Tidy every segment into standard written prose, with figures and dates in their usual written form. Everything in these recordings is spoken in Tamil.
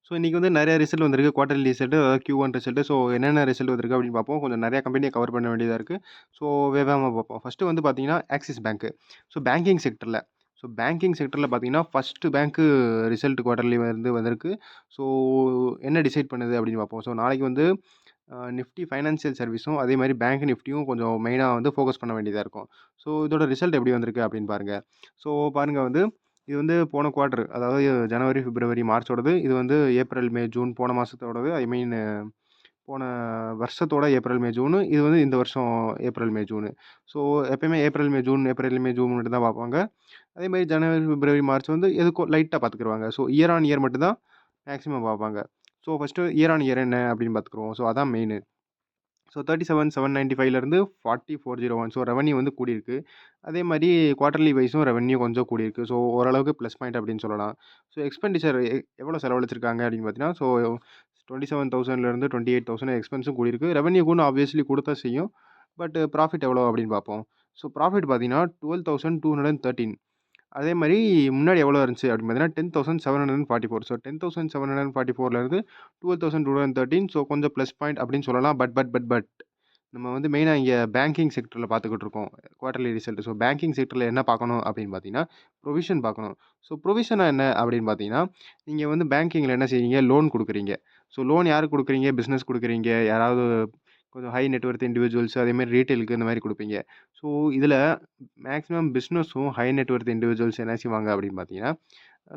ஸோ இன்னைக்கு வந்து நெறைய ரிசல்ட் வந்திருக்கு. குவார்ட்டர்லி ரிசல்ட், அதாவது Q1 ரிசல்ட். ஸோ என்னென்ன ரிசல்ட் வந்திருக்கு அப்படின்னு பார்ப்போம். கொஞ்சம் நெறைய கம்பெனிய கவர் பண்ண வேண்டியதா இருக்கு. ஸோ வேகமா பார்ப்போம். ஃபர்ஸ்ட்டு வந்து பார்த்தீங்கன்னா, ஆக்சிஸ் பேங்க். ஸோ பேங்கிங் செக்டர்ல பார்த்தீங்கன்னா, ஃபர்ஸ்ட்டு பேங்க்கு ரிசல்ட் குவார்ட்டர்லி வந்து வந்திருக்கு. ஸோ என்ன டிசைட் பண்ணுது அப்படின்னு பார்ப்போம். ஸோ நாளைக்கு வந்து நிஃப்டி ஃபைனான்சியல் சர்வீஸும், அதே மாரி பேங்க் நிஃப்டியும் கொஞ்சம் மெயினா வந்து ஃபோக்கஸ் பண்ண வேண்டியதா இருக்கும். ஸோ இதோட ரிசல்ட் எப்படி வந்திருக்கு அப்படின்னு பாருங்க. ஸோ பாருங்க வந்து இது வந்து போன குவார்ட்டர், அதாவது ஜனவரி, பிப்ரவரி, மார்ச்சோடது. இது வந்து ஏப்ரல், மே, ஜூன் போன மாசத்தோடது. ஐ மீன் போன வருஷத்தோட ஏப்ரல், மே, ஜூனு. இது வந்து இந்த வருஷம் ஏப்ரல், மே, ஜூனு. ஸோ எப்பயுமே ஏப்ரல், மே, ஜூன் மட்டும் தான் பார்ப்பாங்க. அதே மாரி ஜனவரி, பிப்ரவரி, மார்ச் வந்து எதுக்கோ லைட்டா பார்த்துக்குருவாங்க. ஸோ இயர் ஆன் இயர் மட்டும் தான் மேக்ஸிமம் பார்ப்பாங்க. So first year on year என்ன அப்படின்னு பார்த்துக்குருவோம். ஸோ அதான் மெயினு. ஸோ 37,795லேருந்து 44,001. ஸோ ரெவென்யூ வந்து கூடியிருக்கு. அதே மாரி குவார்ட்டர்லி வைஸும் ரெவென்யூ கொஞ்சம் கூடியிருக்கு. ஸோ ஓரளவுக்கு ப்ளஸ் பாயிண்ட் அப்படின்னு சொல்லலாம். ஸோ எக்ஸ்பெண்டிச்சர் எவ்வளோ செலவழிச்சிருக்காங்க அப்படின்னு பார்த்தீங்கன்னா, ஸோ 27,000லேருந்து 28,000 எக்ஸ்பென்ஸும் கூடியிருக்கு. ரெவென்யூ கூட ஆப்வியஸ்லி கூடத்தான் செய்யும். பட் ப்ராஃபிட் எவ்வளோ அப்படின்னு பார்ப்போம். ஸோ ப்ராஃபிட் பார்த்தீங்கன்னா 12,213. அதே மாரி முன்னாடி எவ்வளோ இருந்துச்சு அப்படின்னு பார்த்தீங்கன்னா, 10,744. ஸோ 10,744லேருந்து 12,213. ஸோ கொஞ்சம் ப்ளஸ் பாயிண்ட் அப்படின்னு சொல்லலாம். பட் நம்ம வந்து மெயினா இங்க பேங்கிங் செக்டர்ல பார்த்துக்கிட்டு இருக்கோம். Quarterly result. ஸோ பேங்கிங் செக்டர்ல என்ன பார்க்கணும் அப்படின்னு பார்த்தீங்கன்னா, புரோவிஷன் பார்க்கணும். ஸோ புரோவிஷன்னா என்ன அப்படின்னு பார்த்தீங்கன்னா, நீங்க வந்து பேங்கிங்ல என்ன செய்றீங்க? லோன் குடுக்குறீங்க. ஸோ லோன் யாருக்கு குடுக்குறீங்க? பிசினஸ் குடுக்குறீங்க. யாராவது கொஞ்சம் ஹை நெட் வொர்த் இண்டிவிஜுவல்ஸ், அதே மாரி ரீட்டெயிலுக்கு இந்த மாரி குடுப்பீங்க. ஸோ இதுல மேக்ஸிமம் பிசினஸும் ஹை நெட் வொர்த் இண்டிவிஜுவல்ஸ் என்ன செய்வாங்க அப்படின்னு பார்த்தீங்கன்னா,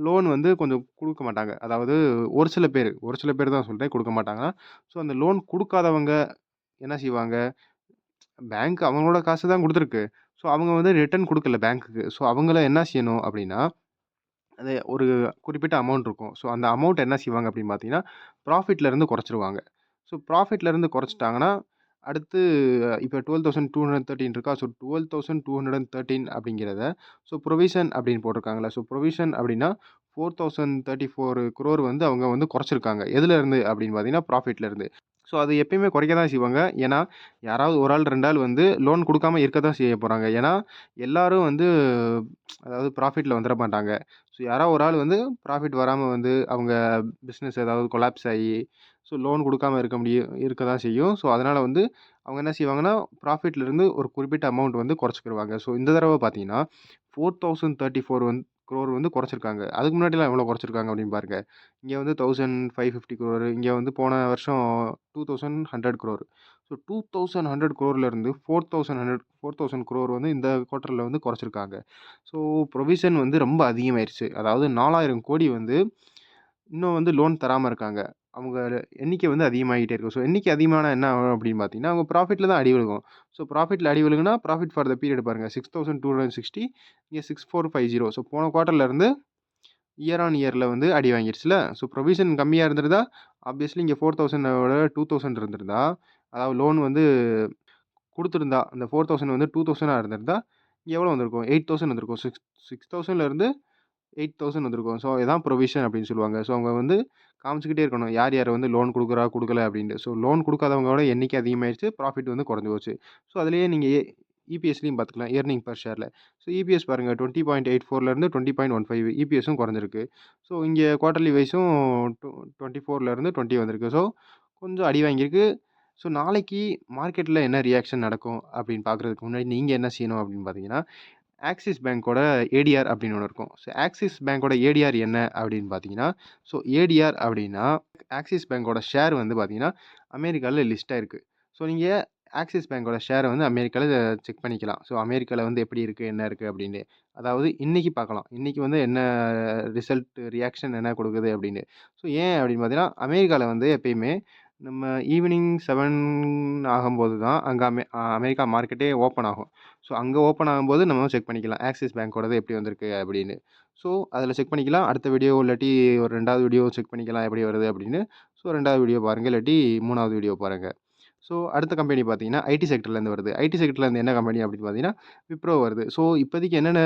லோன் வந்து கொஞ்சம் குடுக்க மாட்டாங்க. அதாவது ஒரு சில பேர் தான் சொல்றேன் குடுக்க மாட்டாங்க. ஸோ அந்த லோன் குடுக்காதவங்க என்ன செய்வாங்க? பேங்க் அவங்களோட காசு தான் குடுத்துருக்கு. ஸோ அவங்க வந்து ரிட்டர்ன் குடுக்கல பேங்க்குக்கு. ஸோ அவங்கள என்ன செய்யணும் அப்படின்னா, அது ஒரு குறிப்பிட்ட அமௌண்ட் இருக்கும். ஸோ அந்த அமௌண்ட் என்ன செய்வாங்க அப்படின்னு பார்த்தீங்கன்னா, ப்ராஃபிட்ல இருந்து குறைச்சிருவாங்க. ஸோ ப்ராஃபிட்ல இருந்து குறைச்சுட்டாங்கன்னா, அடுத்து இப்ப 12,213 இருக்கா? ஸோ 12,213 அப்படிங்கிறத புரோவிஷன் அப்படின்னு போட்டிருக்காங்கல்ல. புரோவிஷன் அப்படின்னா 4,034 குரோர் வந்து அவங்க வந்து குறைச்சிருக்காங்க. எதுல இருந்து அப்படின்னு பார்த்தீங்கன்னா, ப்ராஃபிட்ல இருந்து. ஸோ அது எப்பயுமே குறைக்க தான் செய்வாங்க. ஏன்னா, யாராவது 1 ஆள் 2 ஆள் வந்து லோன் குடுக்காம இருக்க தான் செய்ய போறாங்க. ஏன்னா, எல்லாரும் வந்து அதாவது ப்ராஃபிட்ல வந்துர மாட்டாங்க. ஸோ யாராவது ஒரு ஆள் வந்து ப்ராஃபிட் வராம வந்து அவங்க பிசினஸ் ஏதாவது கொலாப்ஸ் ஆயி, லோன் குடுக்காம இருக்க தான் செய்யும். ஸோ அதனால வந்து அவங்க என்ன செய்வாங்கன்னா, ப்ராஃபிட்ல இருந்து ஒரு குறிப்பிட்ட அமௌண்ட் வந்து குறைச்சுக்கிருவாங்க. ஸோ இந்த தடவ பார்த்தீங்கன்னா, 4,034 குரோர் வந்து குறைச்சிருக்காங்க. அதுக்கு முன்னாடிலாம் எவ்வளோ குறைச்சிருக்காங்க அப்படின்னு பாருங்க. இங்க வந்து 1,550 குரோர். இங்க வந்து போன வருஷம் 2,100 குரோர். ஸோ 2,100 குரோர்லேருந்து 4,000 குரோர் வந்து இந்த குவார்ட்டர்ல வந்து குறைச்சிருக்காங்க. ஸோ புரொவிஷன் வந்து ரொம்ப அதிகமாயிருச்சு. அதாவது 4,000 கோடி வந்து இன்னும் வந்து லோன் தராம இருக்காங்க. அவங்க எண்ணிக்கை வந்து அதிகமாகிட்டே இருக்கு. எண்ணிக்கை அதிகமானா என்ன ஆகும் அப்படின்னு பார்த்தீங்கன்னா, அவங்க ப்ராஃபிட்ல தான் அடி விழுகும். ப்ராஃபிட்ல அடி விழுகுனா, ப்ராஃபிட் ஃபார் த பீரியட் பாருங்க. 6,260 இங்க 6,450. போன குவார்ட்டர்ல இருந்து இயர் ஆன் இயர்ல வந்து அடி வாங்கிருச்சுல. புரொவிஷன் கம்மியா இருந்திருந்தா, ஆப்வியஸ்லி இங்க 4,000 விட 2,000 இருந்திருந்தா, அதாவது லோன் வந்து குடுத்திருந்தா, அந்த 4,000 வந்து 2,000 இருந்திருந்தா, இங்க எவ்வளோ வந்திருக்கும்? 8,000 வந்திருக்கும். 6,000ல இருந்து 8,000 வந்திருக்கும். இதான் புரொவிஷன் அப்படின்னு சொல்லுவாங்க. அவங்க வந்து காமிச்சுக்கிட்டே இருக்கணும். யார் யார் வந்து லோன் குடுக்குறா, குடுக்கல அப்படின்ட்டு. லோன் குடுக்காதவங்களோட எண்ணிக்கை அதிகமாயிருச்சு. ப்ராஃபிட் வந்து குறைஞ்சு போச்சு. அதிலேயே நீங்க இபிஎஸ்லயும் பார்த்துக்கலாம். Earning per ஷேர்ல. இபிஎஸ் பாருங்க 20.84லேருந்து 20.15 இபிஎஸும் குறைஞ்சிருக்கு. இங்க குவார்ட்டர்லி வைஸும் 24லேருந்து 20 வந்திருக்கு. கொஞ்சம் அடி வாங்கியிருக்கு. நாளைக்கு மார்க்கெட்ல என்ன ரியாக்ஷன் நடக்கும் அப்படின்னு பார்க்குறதுக்கு முன்னாடி நீங்க என்ன செய்யணும் அப்படின்னு பார்த்தீங்கன்னா, ஆக்சிஸ் பேங்கோட ஏடிஆர் அப்படின்னு ஒண்ணு இருக்கும். ஆக்சிஸ் பேங்கோட ஏடிஆர் என்ன அப்படின்னு பார்த்தீங்கன்னா, ஏடிஆர் அப்படின்னா, ஆக்சிஸ் பேங்கோட ஷேர் வந்து பார்த்தீங்கன்னா, அமெரிக்கால லிஸ்ட் ஆயிருக்கு. நீங்க ஆக்சிஸ் பேங்கோட ஷேர வந்து அமெரிக்கால செக் பண்ணிக்கலாம். அமெரிக்கால வந்து எப்படி இருக்கு, என்ன இருக்கு அப்படின்னு. அதாவது இன்னைக்கு பார்க்கலாம். இன்னைக்கு வந்து என்ன ரிசல்ட் ரியாக்ஷன் என்ன குடுக்குது அப்படின்னு. ஏன் அப்படின்னு பார்த்தீங்கன்னா, அமெரிக்கால வந்து எப்பயுமே நம்ம ஈவினிங் 7 ஆகும்போது தான் அங்க அமெரிக்கா மார்க்கெட்டே ஓப்பன் ஆகும். அங்க ஓப்பன் ஆகும்போது நம்ம செக் பண்ணிக்கலாம். ஆக்சிஸ் பேங்கோடது எப்படி வந்திருக்கு அப்படின்னு. அதில செக் பண்ணிக்கலாம். அடுத்த வீடியோ இல்லாட்டி ஒரு 2வது வீடியோ செக் பண்ணிக்கலாம் எப்படி வருது அப்படின்னு. 2வது வீடியோ பாருங்க. இல்லாட்டி 3வது வீடியோ பாருங்க. அடுத்த கம்பெனி பார்த்தீங்கன்னா, ஐடி செக்டர்லேருந்து வருது. ஐடி செக்டர்லேருந்து என்ன கம்பெனி அப்படின்னு பார்த்தீங்கன்னா, விப்ரோ வருது. இப்போதைக்கு என்னென்ன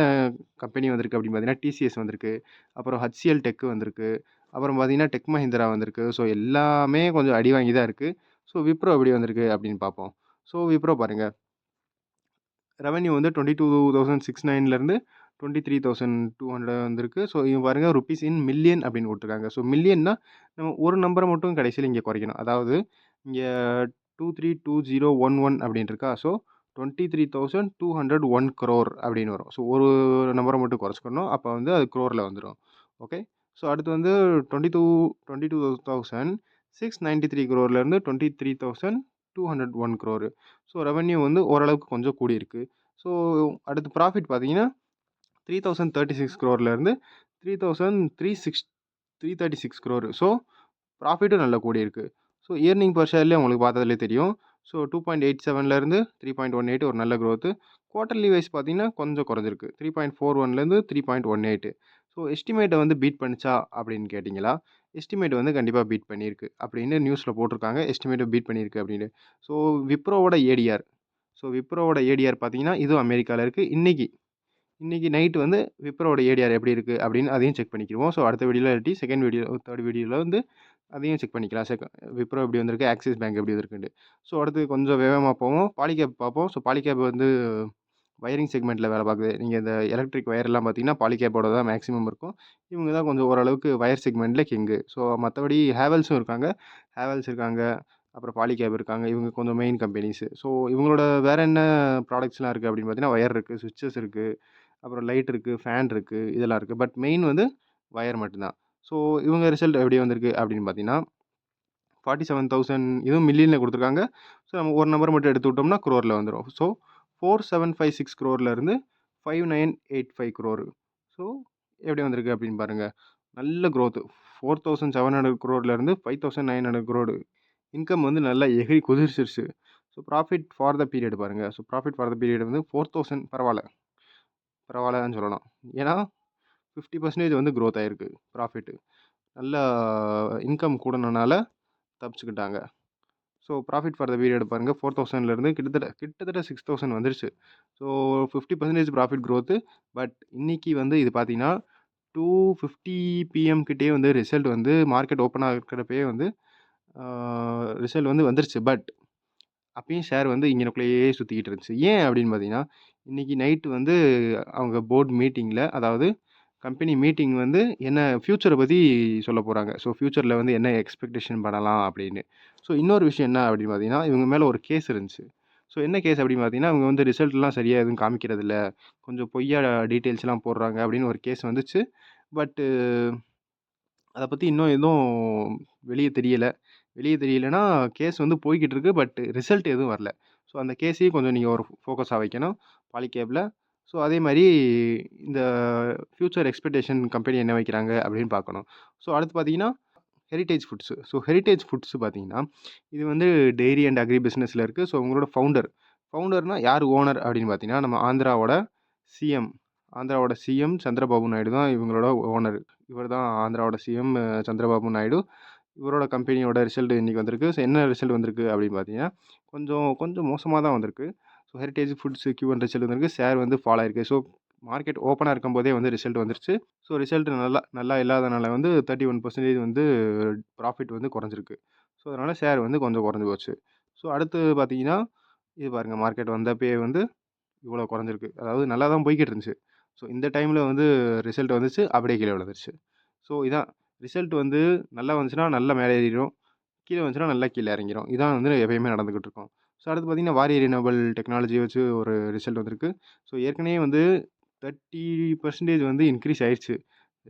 கம்பெனி வந்திருக்கு அப்படின்னு பார்த்தீங்கன்னா, டிசிஎஸ் வந்திருக்கு. அப்புறம் HCL டெக் வந்திருக்கு. அப்புறம் பார்த்தீங்கன்னா, டெக் மஹிந்திரா வந்திருக்கு. எல்லாமே கொஞ்சம் அடி வாங்கி தான் இருக்கு. விப்ரோ எப்படி வந்திருக்கு அப்படின்னு பார்ப்போம். விப்ரோ பாருங்க. ரெவென்யூ வந்து 22,609லேருந்து 23,200 வந்திருக்கு. ஸோ இங்க பாருங்க ரூப்பீஸ் இன் மில்லியன் அப்படின்னு குடுத்துருக்காங்க. ஸோ மில்லியன்னா நம்ம ஒரு நம்பர மட்டும் கடைசியில இங்க குறைக்கணும். அதாவது இங்க 232011 அப்படின்னு இருக்கா? ஸோ 23,201 crore அப்படின்னு வரும். ஸோ ஒரு நம்பர மட்டும் குறைச்சுக்கணும். அப்ப வந்து அது க்ரோர்ல வந்துரும். ஓகே. ஸோ அடுத்து வந்து 22,693 crore இருந்து 23,201 crore. ஸோ ரெவென்யூ வந்து ஓரளவுக்கு கொஞ்சம் கூடியிருக்கு. ஸோ அடுத்து ப்ராஃபிட் பார்த்தீங்கன்னா 3036 crore இருந்து 336 crore. ஸோ ப்ராஃபிட்டும் நல்லா கூடியிருக்கு. ஸோ இயர்னிங் பெர் ஷேர்லயே உங்களுக்கு பார்த்ததுலே தெரியும். ஸோ 2.87 3.18 ஒரு நல்ல குரோத். குவார்ட்டர்லி வைஸ் பார்த்தீங்கன்னா கொஞ்சம் குறைஞ்சிருக்கு. 3.41 3.18. ஸோ எஸ்டிமேட்ட வந்து பீட் பண்ணுச்சா அப்படின்னு கேட்டிங்களா? எஸ்டிமேட் வந்து கண்டிப்பா பீட் பண்ணியிருக்கு அப்படின்னு நியூஸ்ல போட்டிருக்காங்க. எஸ்டிமேட்ட பீட் பண்ணியிருக்கு அப்படின்னு. ஸோ விப்ரோவோட ஏடிஆர். ஸோ விப்ரோவோட ஏடிஆர் பார்த்தீங்கன்னா, இதுவும் அமெரிக்கால இருக்கு. இன்னைக்கு நைட் வந்து விப்ரோவோட ஏடிஆர் எப்படி இருக்கு அப்படின்னு அதையும் செக் பண்ணிக்கிருவோம். ஸோ அடுத்த வீடியோல இல்லாட்டி செகண்ட் வீடியோ, தேர்ட் வீடியோல வந்து அதையும் செக் பண்ணிக்கலாம். விப்ரோ எப்படி வந்திருக்கு, ஆக்சிஸ் பேங்க் எப்படி வந்திருக்குன்ட்டு. ஸோ அடுத்து கொஞ்சம் வேகமா போவோம். பாலிகேப் பார்ப்போம். ஸோ பாலிகேப் வந்து வயரிங் செக்மெண்ட்ல வேலை பார்க்குது. நீங்க இந்த எலக்ட்ரிக் வயர்லாம் பார்த்தீங்கன்னா, பாலிகேப்போட தான் மேக்ஸிமம் இருக்கும். இவங்க தான் கொஞ்சம் ஓரளவுக்கு வயர் செக்மெண்ட்ல கிங்கு. ஸோ மத்தபடி ஹேவல்ஸும் இருக்காங்க. ஹேவல்ஸ் இருக்காங்க. அப்புறம் பாலிகேப் இருக்காங்க. இவங்க கொஞ்சம் மெயின் கம்பெனிஸ். ஸோ இவங்களோட வேற என்ன ப்ராடக்ட்ஸ்லாம் இருக்கு அப்படின்னு பார்த்தீங்கன்னா, வயர் இருக்கு, ஸ்விட்சஸ் இருக்கு, அப்புறம் லைட் இருக்கு, ஃபேன் இருக்கு, இதெல்லாம் இருக்கு. பட் மெயின் வந்து வயர் மட்டும்தான். ஸோ இவங்க ரிசல்ட் எப்படி வந்திருக்கு அப்படின்னு பார்த்தீங்கன்னா, 47,000 இதுவும் மில்லியன்ல குடுத்துருக்காங்க. ஸோ நம்ம ஒரு நம்பர் மட்டும் எடுத்து விட்டோம்னா, குரோர்ல வந்துரும். ஸோ 4756 crore இருந்து 5985 crore. ஸோ எப்படி வந்திருக்கு அப்படின்னு பாருங்க. நல்ல குரோத். 4700 crore இருந்து 5900 crore. இன்கம் வந்து நல்லா எகிறி குதிச்சிருச்சு. So profit for the period பாருங்க. So profit for the period வந்து 4000 பரவால்ல. பரவால்லன்னு சொல்லலாம். ஏன்னா 50% வந்து குரோத் ஆயிருக்கு ப்ராஃபிட். நல்லா இன்கம் கூடுனனால தப்பிச்சுக்கிட்டாங்க. So profit for the period பாருங்க 4000 இருந்து கிட்டத்தட்ட 6000 வந்துருச்சு. So 50% profit growth. பட் இன்னைக்கு வந்து இது பார்த்தீங்கன்னா 2:50 PM கிட்டயே வந்து ரிசல்ட் வந்து மார்க்கெட் ஓப்பன் ஆகுறப்பயே வந்து ரிசல்ட் வந்து வந்துருச்சு. பட் அப்பயும் ஷேர் வந்து இங்கனக்குள்ளேயே சுத்திக்கிட்டு இருந்துச்சு. ஏன் அப்படின்னு பார்த்தீங்கன்னா, இன்னைக்கு நைட் வந்து அவங்க போர்ட் மீட்டிங்ல, அதாவது கம்பெனி மீட்டிங் வந்து என்ன ஃபியூச்சர பத்தி சொல்லப் போறாங்க. ஸோ ஃபியூச்சர்ல வந்து என்ன எக்ஸ்பெக்டேஷன் பண்ணலாம் அப்படின்னு. ஸோ இன்னொரு விஷயம் என்ன அப்படின்னு பார்த்தீங்கன்னா, இவங்க மேல ஒரு கேஸ் இருந்துச்சு. ஸோ என்ன கேஸ் அப்படின்னு பார்த்தீங்கன்னா, இவங்க வந்து ரிசல்ட்லாம் சரியா எதுவும் காமிக்கிறதில்ல. கொஞ்சம் பொய்யா டீட்டெயில்ஸ்லாம் போடுறாங்க அப்படின்னு ஒரு கேஸ் வந்துச்சு. பட் அத பத்தி இன்னும் எதுவும் வெளிய தெரியல. வெளிய தெரியலன்னா, கேஸ் வந்து போய்க்கிட்டு இருக்கு. பட் ரிசல்ட் எதுவும் வரல. ஸோ அந்த கேஸையும் கொஞ்சம் நீங்க ஒரு ஃபோக்கஸா வைக்கணும். பாலிகேப்ல. ஸோ அதே மாரி இந்த ஃபியூச்சர் எக்ஸ்பெக்டேஷன் கம்பெனி என்ன வைக்கிறாங்க அப்படின்னு பார்க்கணும். ஸோ அடுத்து பார்த்தீங்கன்னா, heritage foods. So heritage foods பார்த்தீங்கன்னா, இது வந்து டெய்ரி அண்ட் அக்ரி பிசினஸ்ல இருக்கு. ஸோ உங்களோட ஃபவுண்டர்னா யார் ஓனர் அப்படின்னு பார்த்தீங்கன்னா, நம்ம சிஎம் ஆந்திராவோட சிஎம் சந்திரபாபு நாயுடு தான் இவங்களோட ஓனர். இவர் தான் ஆந்திராவோட சிஎம் சந்திரபாபு நாயுடு. இவரோட கம்பெனியோட ரிசல்ட் இன்னைக்கு வந்திருக்கு. ஸோ என்ன ரிசல்ட் வந்திருக்கு அப்படின்னு பார்த்தீங்கன்னா, கொஞ்சம் கொஞ்சம் மோசமா தான் வந்திருக்கு. So heritage foods Q1 result வந்திருக்கு. ஷேர் வந்து ஃபால் ஆயிருக்கு. ஸோ மார்க்கெட் ஓப்பனா இருக்கும்போதே வந்து ரிசல்ட் வந்துருச்சு. ஸோ ரிசல்ட் நல்லா நல்லா இல்லாதனால வந்து 31% வந்து ப்ராஃபிட் வந்து குறைஞ்சிருக்கு. ஸோ அதனால ஷேர் வந்து கொஞ்சம் குறைஞ்சு போச்சு. ஸோ அடுத்து பார்த்தீங்கன்னா, இது பாருங்க மார்க்கெட் வந்தப்பயே வந்து இவ்வளோ குறைஞ்சிருக்கு. அதாவது நல்லா தான் போய்க்கிட்டு இருந்துச்சு. ஸோ இந்த டைம்ல வந்து ரிசல்ட் வந்துச்சு. அப்படியே கீழ விழுந்துருச்சு. ஸோ இதான் ரிசல்ட் வந்து நல்லா வந்துச்சுன்னா நல்லா மேலே ஏறிரும். கீழ வந்துச்சுன்னா நல்லா கீழ இறங்கிரும். இதான் வந்து எப்பயுமே நடந்துகிட்டு இருக்கும். ஸோ அடுத்து பார்த்தீங்கன்னா, வாரியர் ரினியூவபிள் டெக்னாலஜிய வச்சு ஒரு ரிசல்ட் வந்திருக்கு. ஸோ ஏற்கனவே வந்து 30% வந்து இன்க்ரீஸ் ஆயிருச்சு.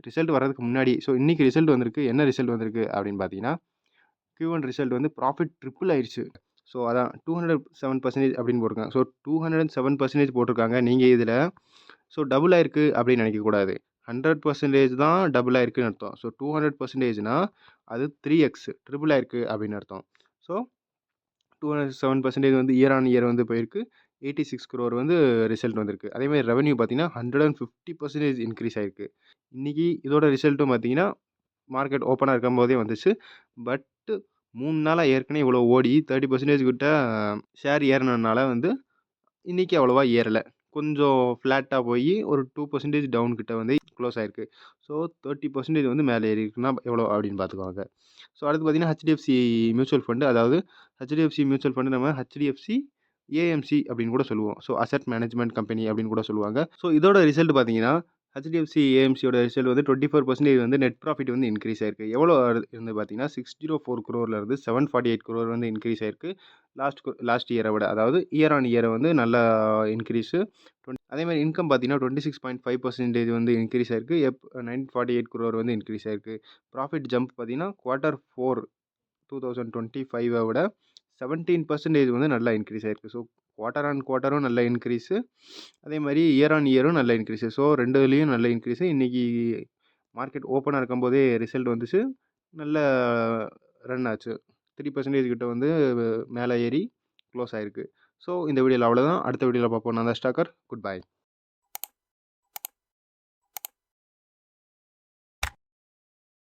ரிசல்ட் வர்றதுக்கு முன்னாடி. ஸோ இன்னைக்கு ரிசல்ட் வந்திருக்கு. என்ன ரிசல்ட் வந்திருக்கு அப்படின்னு பார்த்தீங்கன்னா, Q1 ரிசல்ட் வந்து ப்ராஃபிட் ட்ரிபிள் ஆயிருச்சு. ஸோ அதான் 207% அப்படின்னு போட்டிருக்காங்க. ஸோ 207% போட்டிருக்காங்க. நீங்க இதுல ஸோ டபுள் ஆயிருக்கு அப்படின்னு நினைக்கக்கூடாது. 100% தான் டபுள் ஆயிருக்குன்னு அர்த்தம். ஸோ 200%னா அது 3x ட்ரிபிள் ஆயிருக்கு அப்படின்னு அர்த்தம். ஸோ 207% வந்து இயர் ஆன் இயர் வந்து போயிருக்கு. 86 crore வந்து ரிசல்ட் வந்திருக்கு. அதே மாரி ரெவென்யூ பார்த்தீங்கன்னா, 150% இன்க்ரீஸ் ஆயிருக்கு. இன்னைக்கு இதோட ரிசல்ட்டும் பார்த்தீங்கன்னா, மார்க்கெட் ஓப்பனா இருக்கும்போதே வந்துச்சு. பட் 3 நாளா ஏற்கனவே இவ்வளோ ஓடி 30% கிட்ட ஷேர் ஏறுனதுனால வந்து இன்னைக்கு அவ்வளவா ஏறல. கொஞ்சம் ஃப்ளாட்டா போயி ஒரு 2% டவுன் கிட்ட வந்து க்ளோஸ் ஆயிருக்கு. ஸோ 30% வந்து மேல ஏறியிருக்குன்னா எவ்வளோ அப்படின்னு பார்த்துக்கோங்க. ஸோ அடுத்து பார்த்தீங்கன்னா, HDFC மியூச்சுவல் ஃபண்ட். அதாவது HDFC மியூச்சுவல் ஃபண்ட் நம்ம HDFC ஏஎம்சி அப்படின்னு கூட சொல்லுவோம். ஸோ அசெட் மேனேஜ்மெண்ட் கம்பெனி அப்படின்னு கூட சொல்லுவாங்க. ஸோ இதோட ரிசல்ட் பார்த்தீங்கன்னா, ஹெச்டிஎஃப்சி ஏஎம்சியோட ரிசல்ட் வந்து 24% வந்து நெட் ப்ராஃபிட் வந்து இன்க்ரீஸ் ஆயிருக்கு. எவ்வளோ இருந்து பார்த்தீங்கன்னா, 604 crore இருந்து 748 crore வந்து இன்க்ரீஸ் ஆயிருக்கு. லாஸ்ட் இயரை விட. அதாவது இயர் ஆன் இயர் வந்து நல்லா இன்க்ரீஸு. அதேமாதிரி இன்கம் பார்த்தீங்கன்னா 26.5% வந்து இன்க்ரீஸ் ஆயிருக்கு. 948 crore வந்து இன்க்ரீஸ் ஆயிருக்கு. ப்ராஃபிட் ஜம்ப் பார்த்தீங்கன்னா, Q4 2025 விட 17% வந்து நல்லா இன்க்ரீஸ் ஆயிருக்கு. ஸோ குவார்ட்டர் ஆன் குவார்ட்டரும் நல்ல இன்க்ரீஸு. அதே மாதிரி இயர் ஆன் இயரும் நல்ல இன்க்ரீஸு. ஸோ 2லயும் நல்ல இன்க்ரீஸு. இன்றைக்கி மார்க்கெட் ஓப்பனாக இருக்கும்போதே ரிசல்ட் வந்துச்சு. நல்ல ரன் ஆச்சு. 3% கிட்ட வந்து மேலே ஏறி க்ளோஸ் ஆயிருக்கு. ஸோ இந்த வீடியோவில் அவ்வளோதான். அடுத்த வீடியோவில் பார்ப்போம். நான் தான் ஸ்டாக்கர். Good bye.